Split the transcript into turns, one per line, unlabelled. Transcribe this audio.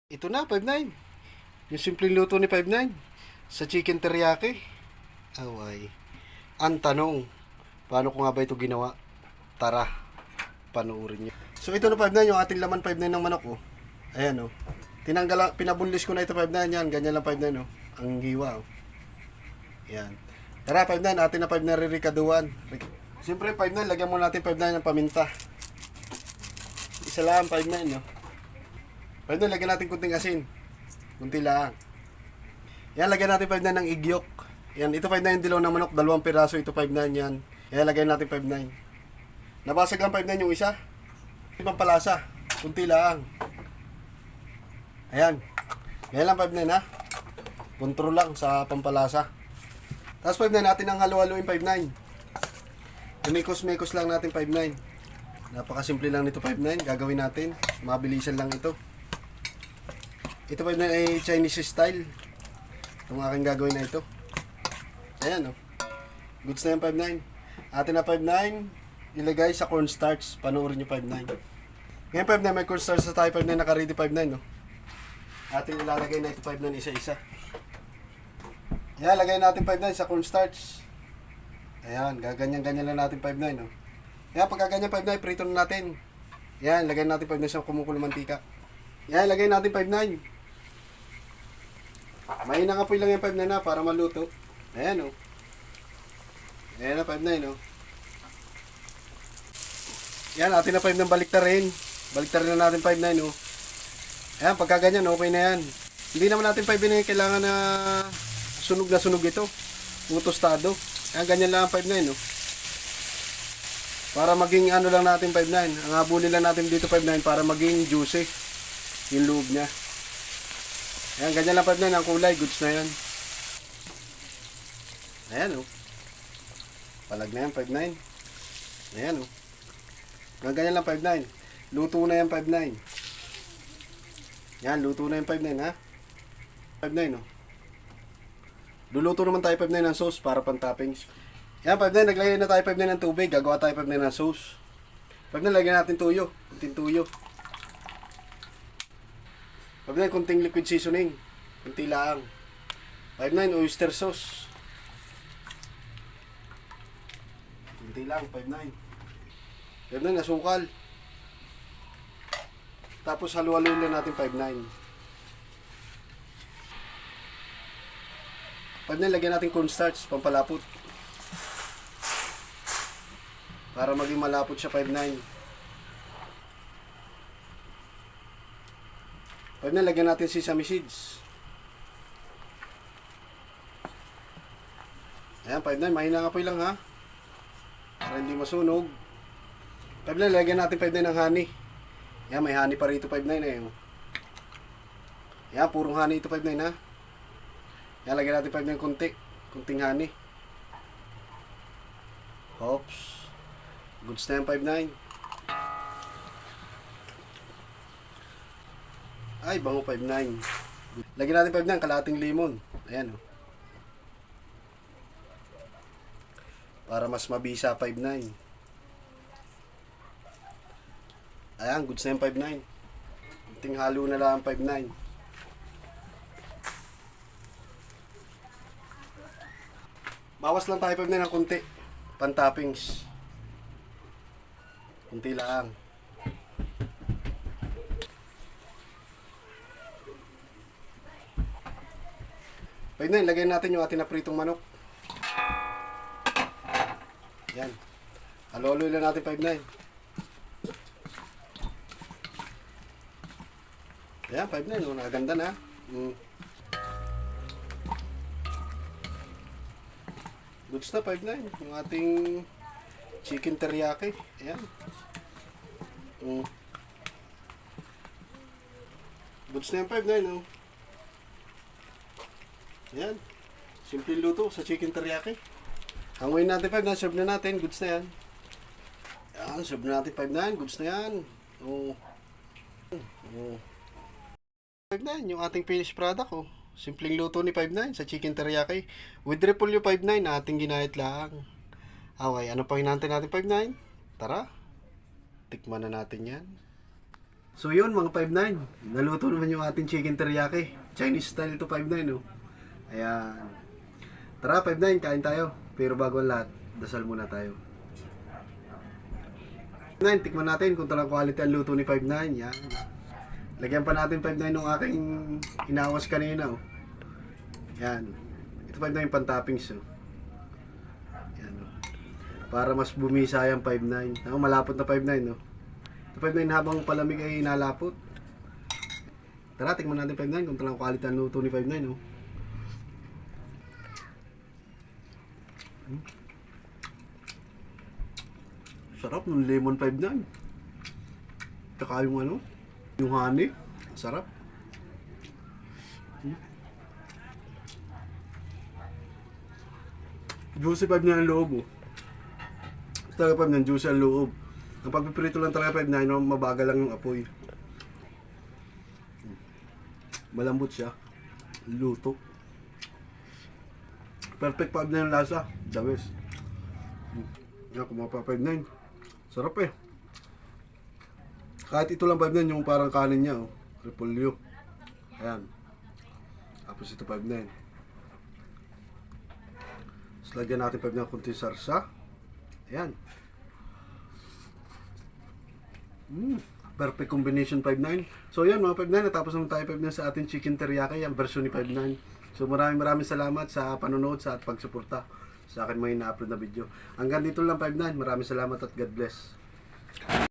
Ito na, 5-9. Yung simpleng luto ni 5-9 sa chicken teriyaki. Away. Ang tanong, paano ko nga ba ito ginawa? Tara, panuorin nyo. So ito na 5-9, yung ating laman 5-9 ng manok. Oh. Ayan, oh. Pinabunlis ko na ito 5-9 yan. Ganyan lang 5-9, oh. Ang hiwa, oh. Yan. Tara, 5-9, atin na 5-9 ririkaduan. Siyempre, 5-9, lagyan mo natin 5-9 ng paminta. Isa lang, 5-9, no? 5-9, lagyan natin kunting asin. Kunti lang. Yan, lagyan natin 5-9 ng igyok. Yan, ito 5-9 dilaw ng manok, 2 piraso, ito 5-9 yan. Yan, lagyan natin 5-9. Nabasag lang 5-9 yung isa. Pampalasa, kunti lang. Ayan. Yan lang 5-9 ha. Kontrol lang sa pampalasa. Tapos 5-9 natin ang halo-haloin 5-9. Umikos-mikos lang natin 5-9. Napakasimple lang nito 5-9. Gagawin natin. Mabilisan lang ito. Ito 5-9 ay Chinese style. Itong aking gagawin na ito. Ayan o. Goods na yung 5-9. Atin na 5-9. Ilagay sa cornstarch. Panoorin nyo 5-9. Ngayon 5-9 may cornstarch sa tayo 5-9. Naka-ready 5-9 no. Atin ilalagay na ito 5-9 isa-isa. Ayan, lagay natin 5-9 sa cornstarch. Ayan, gaganyan-ganyan lang natin 5-9 no. Ayan, pagka ganyan 5-9, prito na natin. Ayan, lagay natin 5-9 sa kumukulong mantika. Ayan, lagay natin 5-9. Mahina nga po lang yung 5-9 na para maluto. Ayan o. Ayan na 5-9 o. Ayan, atin na 5-9 baliktarin. Baliktarin na natin 5-9 o. Ayan, pagka ganyan, okay na yan. Hindi naman natin 5-9 kailangan na sunog ito. Tostado. Ayan, ganyan lang ang 5-9 o. Para maging ano lang natin 5-9. Ang habulin lang natin dito 5-9 para maging juicy yung loob niya. Ayan, ganyan lang 5-9 ang kulay. Goods na yan. Ayan o. Palag na yan 5-9. Ayan o. Ganyan lang 5-9. Luto na yan 5-9. Yan, luto na yung 5-9 ha. 5-9 o. Luluto naman tayo 5-9 ng sauce para pang toppings. Yan 5-9, naglagay na tayo 5-9 ng tubig. Gagawa tayo 5-9 ng sauce. 5-9, lagyan natin tuyo. Kunting tuyo. 5-9, kunting liquid seasoning. Kunti lang. 5-9, oyster sauce. Kunti lang, 5-9. 5-9, asukal. Tapos halu-haluin lang natin 5-9. 5-9, lagyan natin cornstarch, pampalapot. Para maging malapot siya 5-9. 5-9, lagyan natin sesame seeds. Ayan, 5-9, mahina nga po lang ha. Para hindi masunog. 5-9, lagyan natin 5-9 ng honey. Ayan, may honey pa rito 5-9 eh. Ayan, purong honey ito 5-9 ha. Ayan, lagyan natin 5-9 kunting honey. Oops. Goods na yung 5-9. Ay, bango 5-9. Lagyan natin 5-9, kalahating limon. Ayan o. Para mas mabisa 5-9. Ayan, goods na yung 5-9. Kunting halo na lang 5-9. Bawas lang tayo 5-9 ng kunti. Pan-toppings. Kunti lang. Pwede na, ilagay natin yung ating napritong manok. Yan. Halo-halo lang natin 5-9. Yan, 5-9. Oh, nakaganda na. Goods na 5-9. Yung ating chicken teriyaki. Ayan. Goods na yung 5-9. Oh. Ayan. Simple luto sa chicken teriyaki. Hanguin natin 5-9. Serve na natin. Goods na yan. Ayan. Serve na natin 5-9. Goods na yan. Oh. 5-9. Yung ating finished product. Oh. Simpleng luto ni 5-9 sa chicken teriyaki. With repolyo 5-9 na ating ginahit lang. Away, ano pang hinahantay natin 5-9? Tara, tikman na natin yan. So yun mga 5-9, naluto naman yung ating chicken teriyaki. Chinese style to 5-9 oh. Ayan. Tara 5-9, kain tayo. Pero bago ang lahat, dasal muna tayo. 5-9, tikman natin kung talagang quality ang luto ni 5-9. Yan. Lagyan pa natin 5-9 nung aking inawas kanina oh. Yan. Ito 5-9 yung pan-toppings oh. Yan oh. Para mas bumisa yung 5-9. Malapot na 5-9 oh. 5-9 habang palamig ay nalapot. Tara, tikman natin 5-9 kung talagang quality ang luto ni 5-9 oh. Sarap ng lemon 5-9. Tsaka yung ano, yung honey. Sarap. Juicy 5-9 ang loob oh. Talaga 5-9, juicy ang loob. Ang pagpiprito lang talaga 5-9, no? Mabagal lang yung apoy. Malambot siya. Luto. Perfect 5-9 yung lasa. The best. Yan, kumapa 5-9. Sarap eh. Kahit ito lang 5-9, yung parang kanin niya, oh. Repolyo. Ayan. Tapos ito 5-9. Tapos lagyan natin 5-9 kunti sarsa. Ayan. Perfect combination 5-9. So yan mga 5-9, natapos naman tayo 5-9 sa ating chicken teriyaki, yung version ni 5-9. So maraming salamat sa panonood sa at pagsuporta sa akin mga ina-upload na video. Hanggang dito lang 5-9. Maraming salamat at God bless.